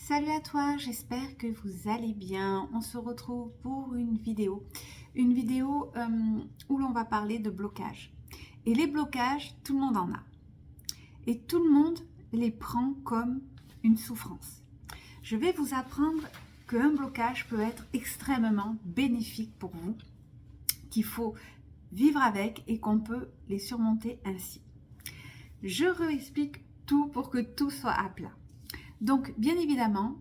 Salut à toi, j'espère que vous allez bien. On se retrouve pour une vidéo où l'on va parler de blocage. Et les blocages, tout le monde en a. Et tout le monde les prend comme une souffrance. Je vais vous apprendre qu'un blocage peut être extrêmement bénéfique pour vous, qu'il faut vivre avec et qu'on peut les surmonter ainsi. Je réexplique tout pour que tout soit à plat. Donc, bien évidemment,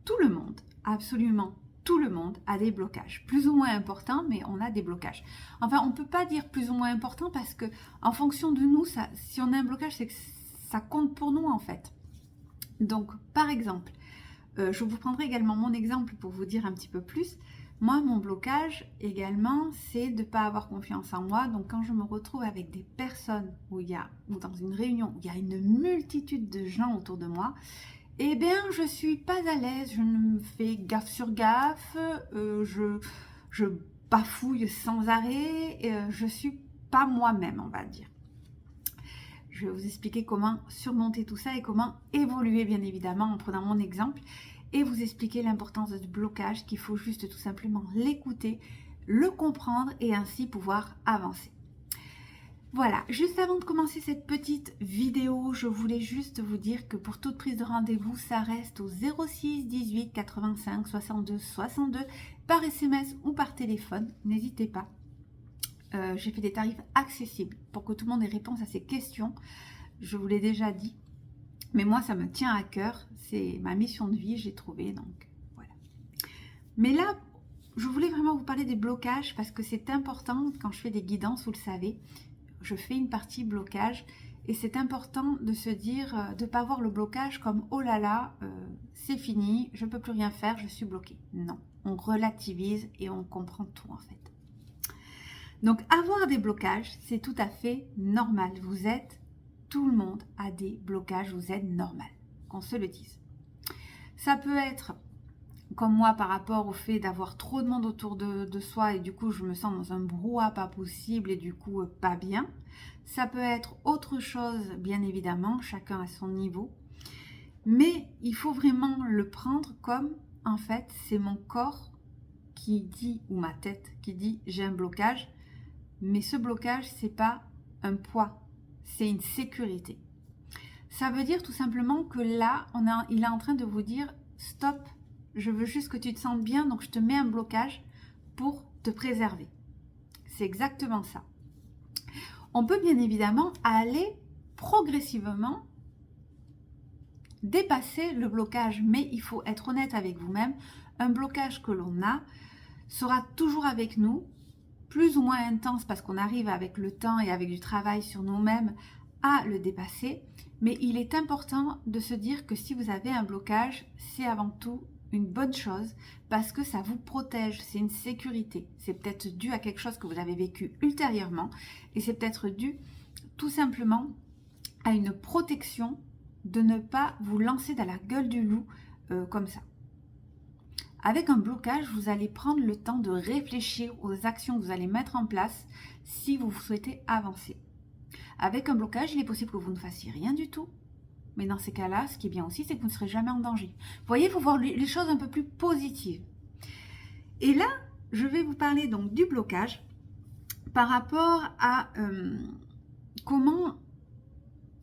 tout le monde, absolument tout le monde a des blocages, plus ou moins importants, mais on a des blocages. Enfin, on ne peut pas dire plus ou moins important parce que, en fonction de nous, si on a un blocage, c'est que ça compte pour nous en fait. Donc, par exemple, je vous prendrai également mon exemple pour vous dire un petit peu plus. Moi, mon blocage également, c'est de ne pas avoir confiance en moi. Donc, quand je me retrouve avec des personnes ou dans une réunion où il y a une multitude de gens autour de moi, eh bien, je suis pas à l'aise, je me fais gaffe sur gaffe, je bafouille sans arrêt, je suis pas moi-même, on va dire. Je vais vous expliquer comment surmonter tout ça et comment évoluer, bien évidemment, en prenant mon exemple, et vous expliquer l'importance du blocage, qu'il faut juste tout simplement l'écouter, le comprendre et ainsi pouvoir avancer. Voilà, juste avant de commencer cette petite vidéo, je voulais juste vous dire que pour toute prise de rendez-vous, ça reste au 06 18 85 62 62 par SMS ou par téléphone. N'hésitez pas. J'ai fait des tarifs accessibles pour que tout le monde ait réponse à ses questions. Je vous l'ai déjà dit, mais moi ça me tient à cœur. C'est ma mission de vie, j'ai trouvé, donc voilà. Mais là, je voulais vraiment vous parler des blocages parce que c'est important quand je fais des guidances, vous le savez. Je fais une partie blocage et c'est important de se dire, de ne pas voir le blocage comme oh là là, c'est fini, je ne peux plus rien faire, je suis bloquée. Non, on relativise et on comprend tout en fait. Donc avoir des blocages, c'est tout à fait normal. Tout le monde a des blocages, vous êtes normal, qu'on se le dise. Ça peut être comme moi par rapport au fait d'avoir trop de monde autour de soi et du coup je me sens dans un brouhaha pas possible et du coup pas bien. Ça peut être autre chose, bien évidemment, chacun à son niveau. Mais il faut vraiment le prendre comme, en fait, c'est mon corps qui dit, ou ma tête qui dit j'ai un blocage. Mais ce blocage, c'est pas un poids, c'est une sécurité. Ça veut dire tout simplement que là, il est en train de vous dire stop. Je veux juste que tu te sentes bien, donc je te mets un blocage pour te préserver. C'est exactement ça. On peut bien évidemment aller progressivement dépasser le blocage, mais il faut être honnête avec vous-même. Un blocage que l'on a sera toujours avec nous, plus ou moins intense parce qu'on arrive avec le temps et avec du travail sur nous-mêmes à le dépasser. Mais il est important de se dire que si vous avez un blocage, c'est avant tout une bonne chose parce que ça vous protège, c'est une sécurité. C'est peut-être dû à quelque chose que vous avez vécu ultérieurement et c'est peut-être dû tout simplement à une protection de ne pas vous lancer dans la gueule du loup comme ça. Avec un blocage, vous allez prendre le temps de réfléchir aux actions que vous allez mettre en place si vous souhaitez avancer. Avec un blocage, il est possible que vous ne fassiez rien du tout. Mais dans ces cas-là, ce qui est bien aussi, c'est que vous ne serez jamais en danger. Vous voyez, il faut voir les choses un peu plus positives. Et là, je vais vous parler donc du blocage par rapport à comment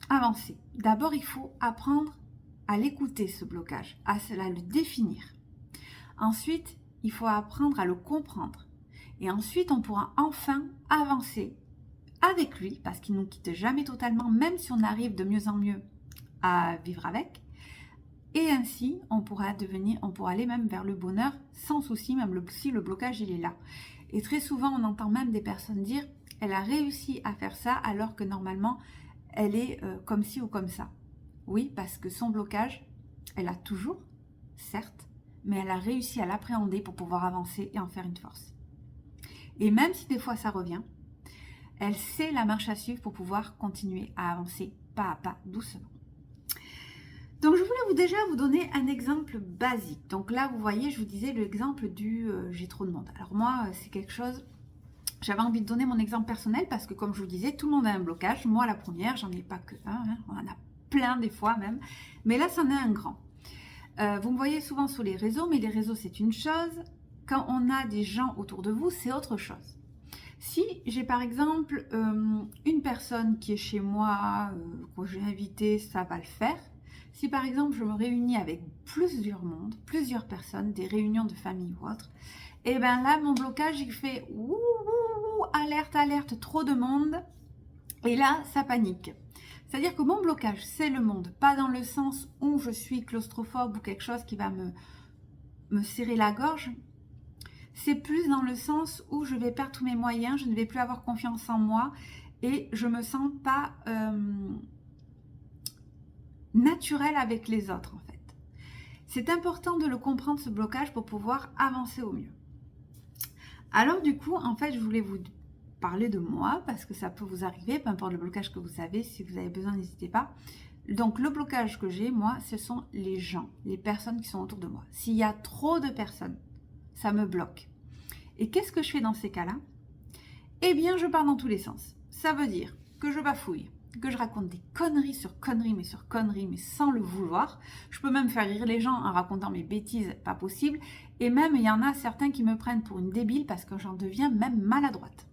avancer. D'abord, il faut apprendre à l'écouter, ce blocage, à le définir. Ensuite, il faut apprendre à le comprendre. Et ensuite, on pourra enfin avancer avec lui, parce qu'il ne nous quitte jamais totalement, même si on arrive de mieux en mieux à vivre avec. Et ainsi, on pourra aller même vers le bonheur sans souci, même si le blocage il est là. Et très souvent, on entend même des personnes dire « elle a réussi à faire ça alors que normalement, elle est comme ci ou comme ça ». Oui, parce que son blocage, elle a toujours, certes, mais elle a réussi à l'appréhender pour pouvoir avancer et en faire une force. Et même si des fois ça revient, elle sait la marche à suivre pour pouvoir continuer à avancer pas à pas, doucement. Donc je voulais déjà vous donner un exemple basique. Donc là, vous voyez, je vous disais l'exemple du j'ai trop de monde. Alors moi, c'est quelque chose, j'avais envie de donner mon exemple personnel parce que comme je vous disais, tout le monde a un blocage. Moi, la première, j'en ai pas que un, on en a plein des fois même. Mais là, c'en est un grand. Vous me voyez souvent sur les réseaux, mais les réseaux, c'est une chose. Quand on a des gens autour de vous, c'est autre chose. Si j'ai par exemple une personne qui est chez moi, que j'ai invitée, ça va le faire. Si par exemple je me réunis avec plusieurs mondes, plusieurs personnes, des réunions de famille ou autre, et bien là mon blocage il fait ouh, ouh, ouh, alerte, alerte, trop de monde, et là ça panique. C'est-à-dire que mon blocage c'est le monde, pas dans le sens où je suis claustrophobe ou quelque chose qui va me serrer la gorge. C'est plus dans le sens où je vais perdre tous mes moyens, je ne vais plus avoir confiance en moi et je me sens pas naturelle avec les autres en fait. C'est important de le comprendre ce blocage pour pouvoir avancer au mieux. Alors du coup, en fait, je voulais vous parler de moi parce que ça peut vous arriver, peu importe le blocage que vous avez, si vous avez besoin, n'hésitez pas. Donc le blocage que j'ai, moi, ce sont les gens, les personnes qui sont autour de moi. S'il y a trop de personnes, ça me bloque. Et qu'est-ce que je fais dans ces cas-là? Eh bien, je pars dans tous les sens. Ça veut dire que je bafouille, que je raconte des conneries sur conneries, mais sans le vouloir. Je peux même faire rire les gens en racontant mes bêtises, pas possible. Et même, il y en a certains qui me prennent pour une débile parce que j'en deviens même maladroite.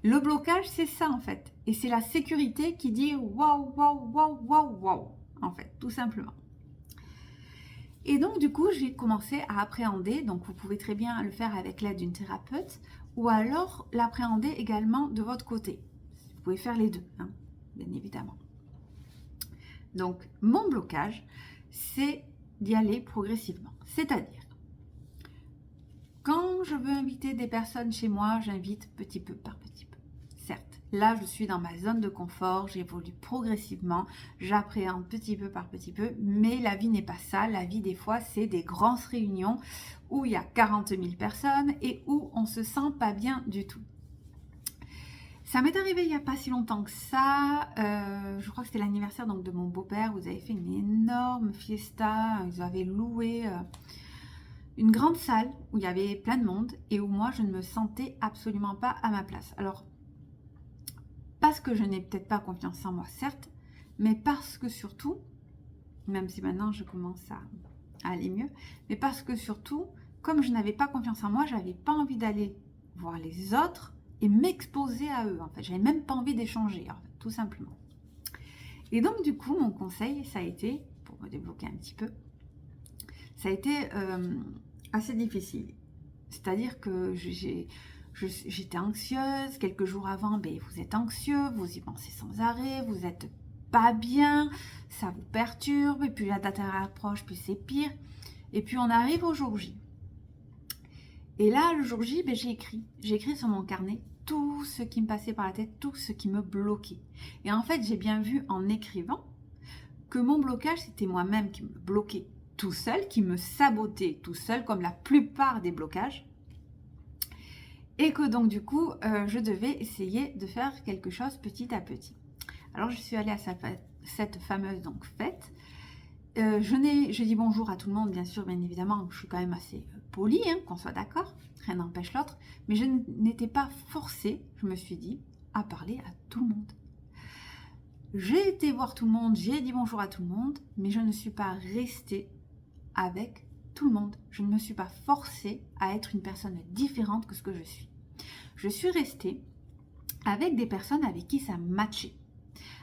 Le blocage, c'est ça en fait. Et c'est la sécurité qui dit waouh, waouh, waouh, waouh, waouh, en fait, tout simplement. Et donc, du coup, j'ai commencé à appréhender, donc vous pouvez très bien le faire avec l'aide d'une thérapeute, ou alors l'appréhender également de votre côté. Vous pouvez faire les deux, hein, bien évidemment. Donc, mon blocage, c'est d'y aller progressivement. C'est-à-dire, quand je veux inviter des personnes chez moi, j'invite petit peu par petit peu. Certes, là, je suis dans ma zone de confort, j'évolue progressivement, j'appréhende petit peu par petit peu, mais la vie n'est pas ça. La vie, des fois, c'est des grandes réunions où il y a 40 000 personnes et où on se sent pas bien du tout. Ça m'est arrivé il n'y a pas si longtemps que ça. Je crois que c'était l'anniversaire donc, de mon beau-père. Vous avez fait une énorme fiesta. Ils avaient loué une grande salle où il y avait plein de monde et où moi, je ne me sentais absolument pas à ma place. Alors, parce que je n'ai peut-être pas confiance en moi, certes, mais parce que surtout, même si maintenant je commence à aller mieux, mais parce que surtout, comme je n'avais pas confiance en moi, je n'avais pas envie d'aller voir les autres et m'exposer à eux. En fait, j'avais même pas envie d'échanger, en fait, tout simplement. Et donc, du coup, mon conseil, ça a été, pour me débloquer un petit peu, ça a été assez difficile. C'est-à-dire que j'étais anxieuse. Quelques jours avant, ben, vous êtes anxieux, vous y pensez sans arrêt, vous n'êtes pas bien, ça vous perturbe, et puis la date approche, puis c'est pire. Et puis on arrive au jour J. Et là, le jour J, ben, j'ai écrit sur mon carnet tout ce qui me passait par la tête, tout ce qui me bloquait. Et en fait, j'ai bien vu en écrivant que mon blocage, c'était moi-même qui me bloquais tout seul, qui me sabotait tout seul, comme la plupart des blocages. Et que donc, du coup, je devais essayer de faire quelque chose petit à petit. Alors, je suis allée à cette fameuse donc, fête. Je dis bonjour à tout le monde, bien sûr, bien évidemment, je suis quand même assez polie, hein, qu'on soit d'accord, rien n'empêche l'autre, mais je n'étais pas forcée, je me suis dit, à parler à tout le monde. J'ai été voir tout le monde, j'ai dit bonjour à tout le monde, mais je ne suis pas restée avec tout le monde. Je ne me suis pas forcée à être une personne différente que ce que je suis. Je suis restée avec des personnes avec qui ça matchait,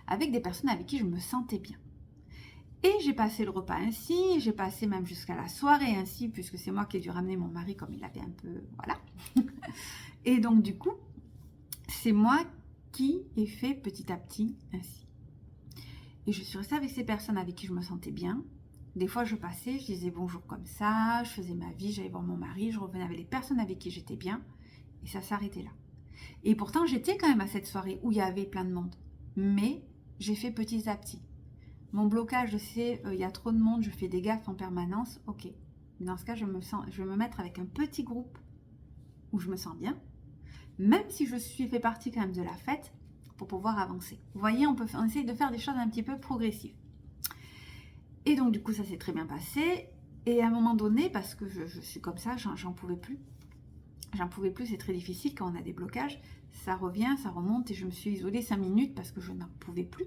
avec des personnes avec qui je me sentais bien. Et j'ai passé le repas ainsi, j'ai passé même jusqu'à la soirée ainsi, puisque c'est moi qui ai dû ramener mon mari comme il avait un peu... Voilà. Et donc du coup, c'est moi qui ai fait petit à petit ainsi. Et je suis restée avec ces personnes avec qui je me sentais bien. Des fois, je passais, je disais bonjour comme ça, je faisais ma vie, j'allais voir mon mari, je revenais avec les personnes avec qui j'étais bien. Et ça s'arrêtait là. Et pourtant, j'étais quand même à cette soirée où il y avait plein de monde. Mais j'ai fait petit à petit. Mon blocage, c'est il y a trop de monde, je fais des gaffes en permanence. Ok. Dans ce cas, je vais me mettre avec un petit groupe où je me sens bien. Même si je fait partie quand même de la fête pour pouvoir avancer. Vous voyez, on essaye de faire des choses un petit peu progressives. Et donc, du coup, ça s'est très bien passé. Et à un moment donné, parce que je suis comme ça, j'en pouvais plus. J'en pouvais plus, c'est très difficile quand on a des blocages. Ça revient, ça remonte et je me suis isolée 5 minutes parce que je n'en pouvais plus.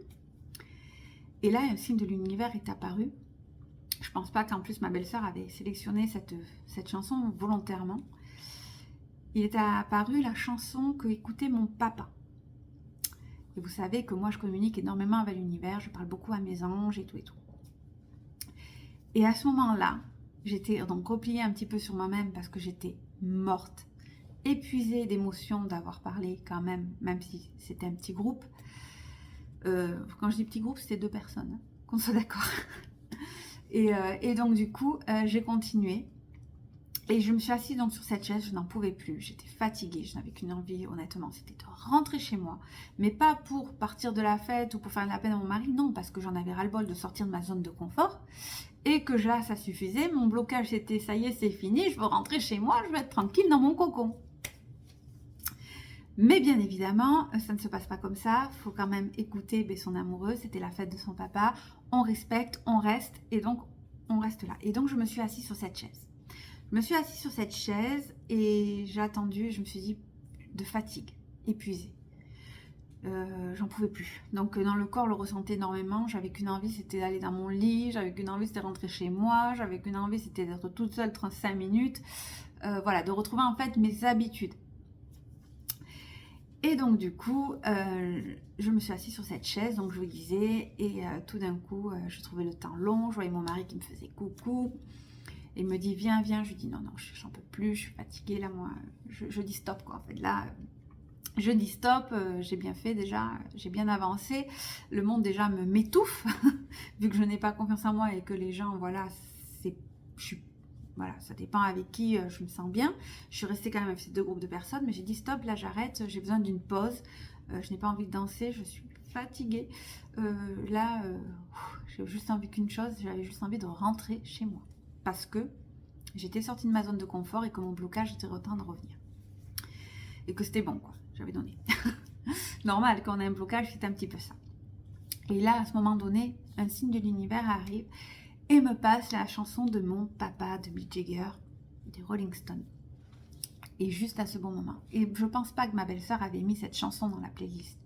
Et là, un signe de l'univers est apparu. Je je pense pas qu'en plus ma belle-sœur avait sélectionné cette chanson volontairement. Il est apparu la chanson que écoutait mon papa. Et vous savez que moi je communique énormément avec l'univers, je parle beaucoup à mes anges et tout et tout. Et à ce moment-là, j'étais donc repliée un petit peu sur moi-même parce que j'étais morte, épuisée d'émotions d'avoir parlé quand même si c'était un petit groupe. Quand je dis petit groupe, c'était 2 personnes, hein, qu'on soit d'accord. Et donc du coup, j'ai continué. Et je me suis assise donc sur cette chaise, je n'en pouvais plus, j'étais fatiguée, je n'avais qu'une envie, honnêtement, c'était de rentrer chez moi. Mais pas pour partir de la fête ou pour faire de la peine à mon mari, non, parce que j'en avais ras-le-bol de sortir de ma zone de confort. Et que là, ça suffisait, mon blocage c'était, ça y est, c'est fini, je veux rentrer chez moi, je veux être tranquille dans mon cocon. Mais bien évidemment, ça ne se passe pas comme ça, il faut quand même écouter son amoureux, c'était la fête de son papa, on respecte, on reste, et donc on reste là. Et donc je me suis assise sur cette chaise. Je me suis assise sur cette chaise et j'ai attendu, je me suis dit, de fatigue, épuisée. J'en pouvais plus. Donc dans le corps, le ressentais énormément. J'avais qu'une envie, c'était d'aller dans mon lit. J'avais qu'une envie, c'était de rentrer chez moi. J'avais qu'une envie, c'était d'être toute seule 35 minutes. Voilà, de retrouver en fait mes habitudes. Et donc du coup, je me suis assise sur cette chaise, donc je vous disais, et tout d'un coup, je trouvais le temps long. Je voyais mon mari qui me faisait coucou. Il me dit viens, viens, je lui dis non, j'en peux plus, je suis fatiguée là, moi, je dis stop quoi, en fait là, je dis stop, j'ai bien fait déjà, j'ai bien avancé, le monde déjà m'étouffe, vu que je n'ai pas confiance en moi et que les gens, voilà, voilà, ça dépend avec qui je me sens bien, je suis restée quand même avec ces 2 groupes de personnes, mais j'ai dit stop, là j'arrête, j'ai besoin d'une pause, je n'ai pas envie de danser, je suis fatiguée, là, j'ai juste envie qu'une chose, j'avais juste envie de rentrer chez moi. Parce que j'étais sortie de ma zone de confort et que mon blocage était en train de revenir. Et que c'était bon, quoi. J'avais donné. Normal, quand on a un blocage, c'est un petit peu ça. Et là, à ce moment donné, un signe de l'univers arrive et me passe la chanson de mon papa, de Mick Jagger, des Rolling Stones. Et juste à ce bon moment. Et je pense pas que ma belle-sœur avait mis cette chanson dans la playlist.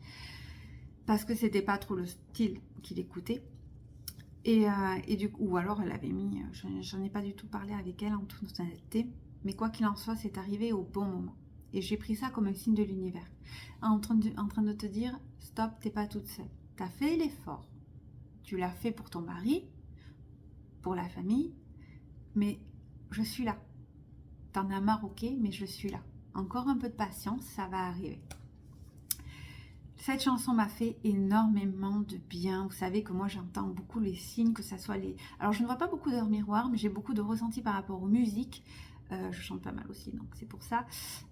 Parce que c'était pas trop le style qu'il écoutait. Et du coup, ou alors elle avait mis, j'en ai pas du tout parlé avec elle en toute honnêteté, mais quoi qu'il en soit, c'est arrivé au bon moment. Et j'ai pris ça comme un signe de l'univers, en train de te dire, stop, t'es pas toute seule. T'as fait l'effort, tu l'as fait pour ton mari, pour la famille, mais je suis là. T'en as marre, ok, mais je suis là. Encore un peu de patience, ça va arriver. Cette chanson m'a fait énormément de bien. Vous savez que moi j'entends beaucoup les signes, que ça soit les... Alors je ne vois pas beaucoup d'heures miroirs, mais j'ai beaucoup de ressentis par rapport aux musiques. Je chante pas mal aussi, donc c'est pour ça.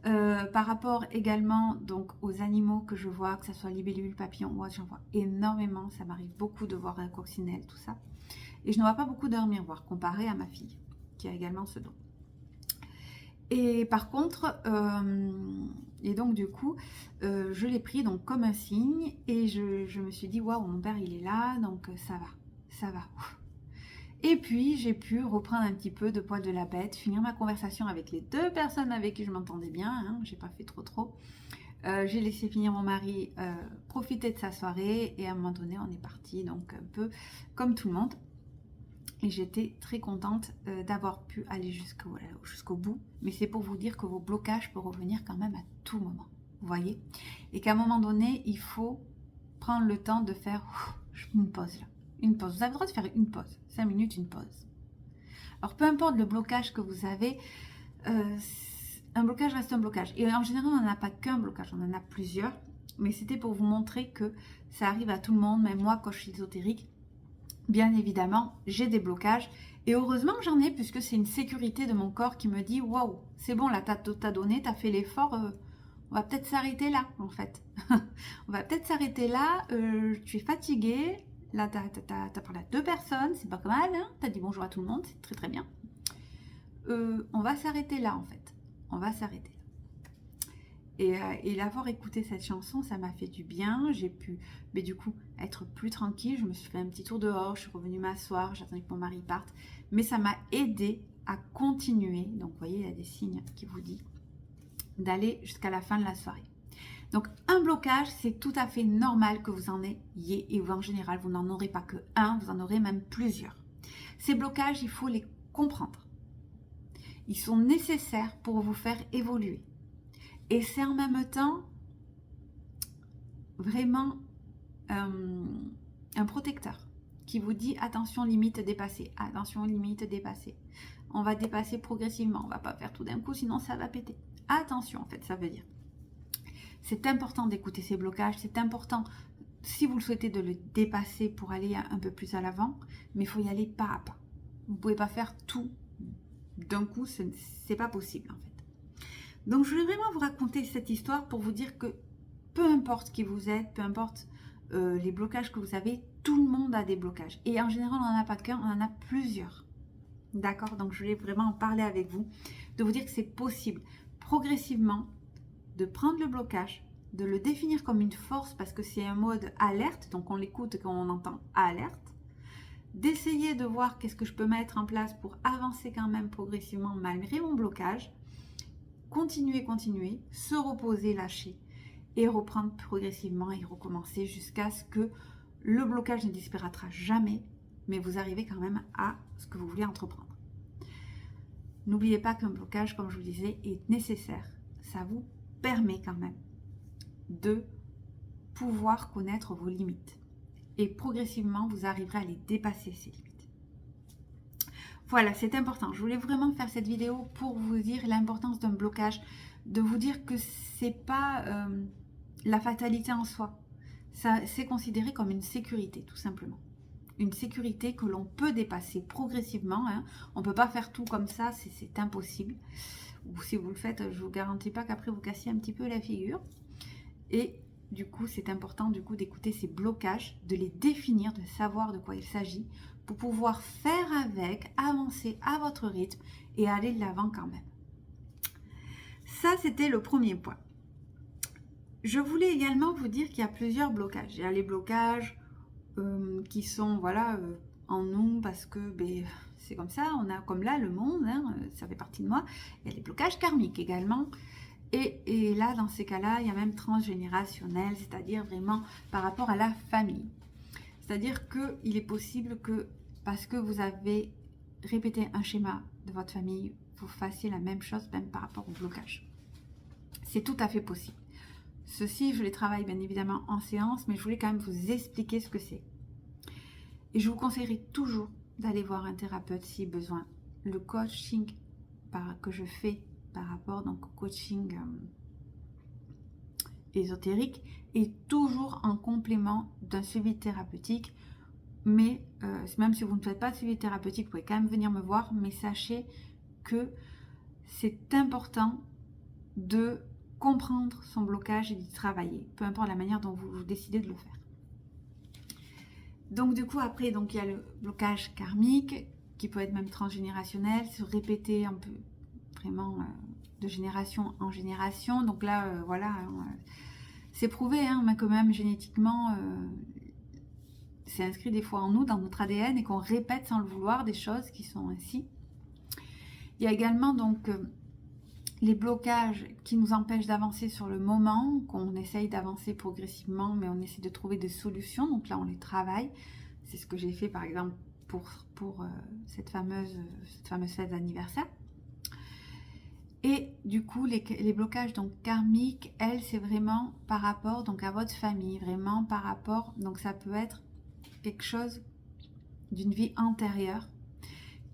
Par rapport également donc aux animaux que je vois, que ce soit libellule, papillon, moi j'en vois énormément. Ça m'arrive beaucoup de voir un coccinelle, tout ça. Et je ne vois pas beaucoup d'heures miroirs comparé à ma fille, qui a également ce don. Et par contre, et donc du coup, je l'ai pris donc comme un signe et je me suis dit, waouh, mon père il est là, donc ça va, ça va. Et puis j'ai pu reprendre un petit peu de poil de la bête, finir ma conversation avec les 2 personnes avec qui je m'entendais bien, hein, j'ai pas fait trop. J'ai laissé finir mon mari profiter de sa soirée et à un moment donné on est parti, donc un peu comme tout le monde. Et j'étais très contente d'avoir pu aller jusqu'au bout. Mais c'est pour vous dire que vos blocages peuvent revenir quand même à tout moment. Vous voyez? Et qu'à un moment donné, il faut prendre le temps de faire une pause là. Une pause. Vous avez le droit de faire une pause. 5 minutes, une pause. Alors peu importe le blocage que vous avez, un blocage reste un blocage. Et en général, on n'en a pas qu'un blocage, on en a plusieurs. Mais c'était pour vous montrer que ça arrive à tout le monde, même moi, coach ésotérique. Bien évidemment, j'ai des blocages et heureusement que j'en ai puisque c'est une sécurité de mon corps qui me dit waouh, c'est bon là, t'as donné, t'as fait l'effort, on va peut-être s'arrêter là en fait. On va peut-être s'arrêter là, tu es fatigué, là t'as parlé à 2 personnes, c'est pas mal, hein, t'as dit bonjour à tout le monde, c'est très très bien. On va s'arrêter là en fait, on va s'arrêter. Et l'avoir écouté cette chanson, ça m'a fait du bien. J'ai pu, mais du coup, être plus tranquille. Je me suis fait un petit tour dehors, je suis revenue m'asseoir, j'attendais que mon mari parte. Mais ça m'a aidé à continuer. Donc, vous voyez, il y a des signes qui vous disent d'aller jusqu'à la fin de la soirée. Donc, un blocage, c'est tout à fait normal que vous en ayez. Et en général, vous n'en aurez pas que un, vous en aurez même plusieurs. Ces blocages, il faut les comprendre. Ils sont nécessaires pour vous faire évoluer. Et c'est en même temps vraiment un protecteur qui vous dit attention, limite dépassée, attention, limite dépassée. On va dépasser progressivement, on ne va pas faire tout d'un coup, sinon ça va péter. Attention, en fait, ça veut dire. C'est important d'écouter ces blocages, c'est important, si vous le souhaitez, de le dépasser pour aller un peu plus à l'avant, mais il faut y aller pas à pas. Vous ne pouvez pas faire tout d'un coup, c'est pas possible en fait. Donc je voulais vraiment vous raconter cette histoire pour vous dire que peu importe qui vous êtes, peu importe les blocages que vous avez, tout le monde a des blocages. Et en général, on n'en a pas qu'un, on en a plusieurs. D'accord? Donc je voulais vraiment en parler avec vous, de vous dire que c'est possible progressivement de prendre le blocage, de le définir comme une force parce que c'est un mode alerte, donc on l'écoute quand on entend alerte, d'essayer de voir qu'est-ce que je peux mettre en place pour avancer quand même progressivement malgré mon blocage, continuer, se reposer, lâcher et reprendre progressivement et recommencer jusqu'à ce que le blocage ne disparaîtra jamais, mais vous arrivez quand même à ce que vous voulez entreprendre. N'oubliez pas qu'un blocage, comme je vous disais, est nécessaire. Ça vous permet quand même de pouvoir connaître vos limites. Et progressivement, vous arriverez à les dépasser, ces limites. Voilà, c'est important. Je voulais vraiment faire cette vidéo pour vous dire l'importance d'un blocage, de vous dire que c'est pas la fatalité en soi. Ça, c'est considéré comme une sécurité, tout simplement. Une sécurité que l'on peut dépasser progressivement. Hein. On ne peut pas faire tout comme ça, c'est impossible. Ou si vous le faites, je ne vous garantis pas qu'après vous cassiez un petit peu la figure. Et du coup, c'est important d'écouter ces blocages, de les définir, de savoir de quoi il s'agit, pour pouvoir faire avec, avancer à votre rythme et aller de l'avant quand même. Ça, c'était le premier point. Je voulais également vous dire qu'il y a plusieurs blocages. Il y a les blocages qui sont en nous parce que c'est comme ça, on a comme là le monde, hein, ça fait partie de moi. Il y a les blocages karmiques également. Et là, dans ces cas-là, il y a même transgénérationnel, c'est-à-dire vraiment par rapport à la famille. C'est-à-dire qu'il est possible que, parce que vous avez répété un schéma de votre famille, vous fassiez la même chose même par rapport au blocage. C'est tout à fait possible. Ceci, je les travaille bien évidemment en séance, mais je voulais quand même vous expliquer ce que c'est. Et je vous conseillerais toujours d'aller voir un thérapeute si besoin. Le coaching que je fais par rapport donc, au coaching ésotérique est toujours en complément d'un suivi thérapeutique. Mais même si vous ne faites pas de suivi thérapeutique, vous pouvez quand même venir me voir. Mais sachez que c'est important de comprendre son blocage et d'y travailler, peu importe la manière dont vous décidez de le faire. Donc du coup après, il y a le blocage karmique qui peut être même transgénérationnel, se répéter un peu vraiment de génération en génération. Donc là, c'est prouvé hein, que même génétiquement, c'est inscrit des fois en nous, dans notre ADN, et qu'on répète sans le vouloir des choses qui sont ainsi. Il y a également donc les blocages qui nous empêchent d'avancer sur le moment, qu'on essaye d'avancer progressivement, mais on essaie de trouver des solutions. Donc là, on les travaille. C'est ce que j'ai fait, par exemple, pour cette fameuse fête d'anniversaire. Et du coup, les blocages donc karmiques, c'est vraiment par rapport donc à votre famille, vraiment par rapport. Donc ça peut être quelque chose d'une vie antérieure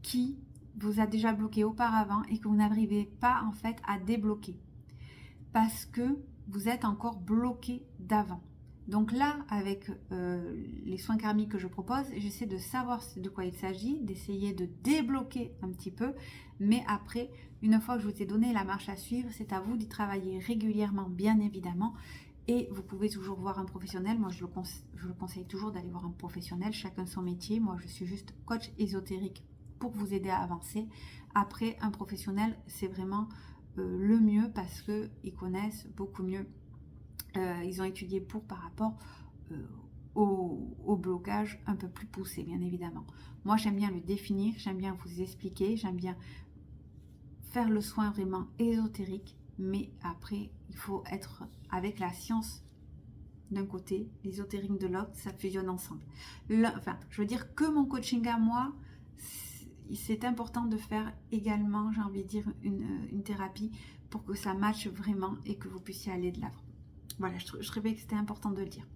qui vous a déjà bloqué auparavant et que vous n'arrivez pas en fait à débloquer parce que vous êtes encore bloqué d'avant. Donc là, avec les soins karmiques que je propose, j'essaie de savoir de quoi il s'agit, d'essayer de débloquer un petit peu, mais après, une fois que je vous ai donné la marche à suivre, c'est à vous d'y travailler régulièrement, bien évidemment, et vous pouvez toujours voir un professionnel. Moi, je le conseille toujours d'aller voir un professionnel, chacun son métier. Moi, je suis juste coach ésotérique pour vous aider à avancer. Après, un professionnel, c'est vraiment le mieux parce qu'ils connaissent beaucoup mieux. Ils ont étudié par rapport au blocage un peu plus poussé, bien évidemment. Moi, j'aime bien le définir, j'aime bien vous expliquer, j'aime bien faire le soin vraiment ésotérique, mais après, il faut être avec la science d'un côté, l'ésotérique de l'autre, ça fusionne ensemble. Je veux dire que mon coaching à moi, c'est important de faire également, j'ai envie de dire, une thérapie pour que ça matche vraiment et que vous puissiez aller de l'avant. Voilà, je trouvais que c'était important de le dire.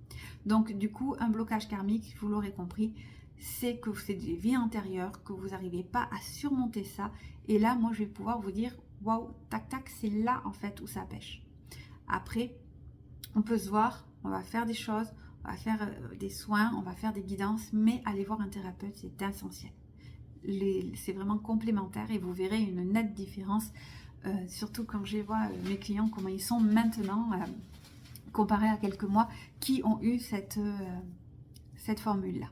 Donc du coup, un blocage karmique, vous l'aurez compris, c'est que c'est des vies antérieures, que vous n'arrivez pas à surmonter ça. Et là, moi, je vais pouvoir vous dire, waouh, tac, tac, c'est là en fait où ça pêche. Après, on peut se voir, on va faire des choses, on va faire des soins, on va faire des guidances, mais aller voir un thérapeute, c'est essentiel. C'est vraiment complémentaire et vous verrez une nette différence, surtout quand je vois mes clients, comment ils sont maintenant, comparé à quelques mois, qui ont eu cette formule-là.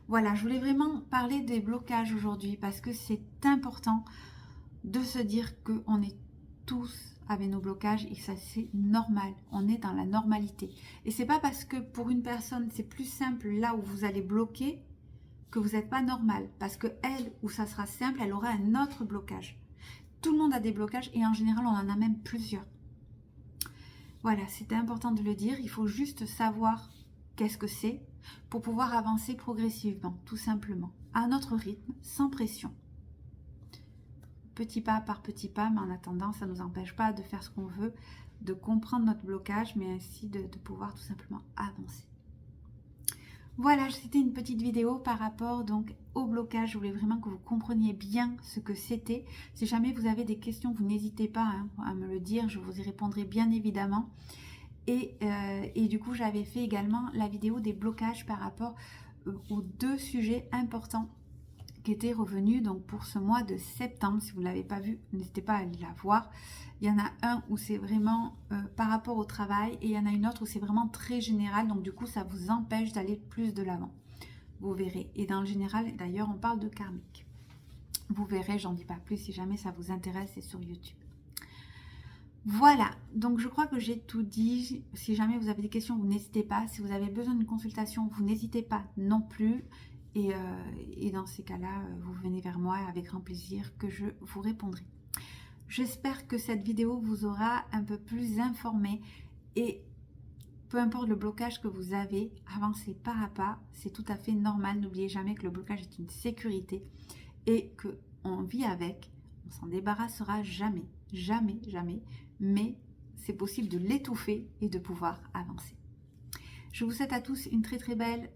Voilà, je voulais vraiment parler des blocages aujourd'hui parce que c'est important de se dire qu'on est tous avec nos blocages et ça c'est normal, on est dans la normalité. Et c'est pas parce que pour une personne c'est plus simple là où vous allez bloquer que vous n'êtes pas normal, parce que elle, où ça sera simple, elle aura un autre blocage. Tout le monde a des blocages et en général on en a même plusieurs. Voilà, c'était important de le dire, il faut juste savoir qu'est-ce que c'est pour pouvoir avancer progressivement, tout simplement, à notre rythme, sans pression. Petit pas par petit pas, mais en attendant, ça ne nous empêche pas de faire ce qu'on veut, de comprendre notre blocage, mais ainsi de pouvoir tout simplement avancer. Voilà, c'était une petite vidéo par rapport donc au blocage. Je voulais vraiment que vous compreniez bien ce que c'était. Si jamais vous avez des questions, vous n'hésitez pas à me le dire, je vous y répondrai bien évidemment. Et du coup, j'avais fait également la vidéo des blocages par rapport aux deux sujets importants qui étaient revenus donc pour ce mois de septembre. Si vous ne l'avez pas vu, n'hésitez pas à aller la voir. Il y en a un où c'est vraiment par rapport au travail et il y en a une autre où c'est vraiment très général. Donc du coup, ça vous empêche d'aller plus de l'avant. Vous verrez. Et dans le général, d'ailleurs, on parle de karmique. Vous verrez, j'en dis pas plus si jamais ça vous intéresse, c'est sur YouTube. Voilà, donc je crois que j'ai tout dit. Si jamais vous avez des questions, vous n'hésitez pas. Si vous avez besoin d'une consultation, vous n'hésitez pas non plus. Et dans ces cas-là, vous venez vers moi avec grand plaisir que je vous répondrai. J'espère que cette vidéo vous aura un peu plus informé et peu importe le blocage que vous avez, avancez pas à pas, c'est tout à fait normal. N'oubliez jamais que le blocage est une sécurité et qu'on vit avec, on s'en débarrassera jamais, jamais, jamais, mais c'est possible de l'étouffer et de pouvoir avancer. Je vous souhaite à tous une très très belle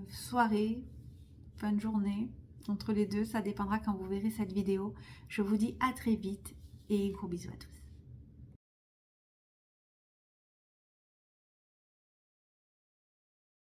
soirée, fin de journée, entre les deux, ça dépendra quand vous verrez cette vidéo. Je vous dis à très vite et gros bisous à tous.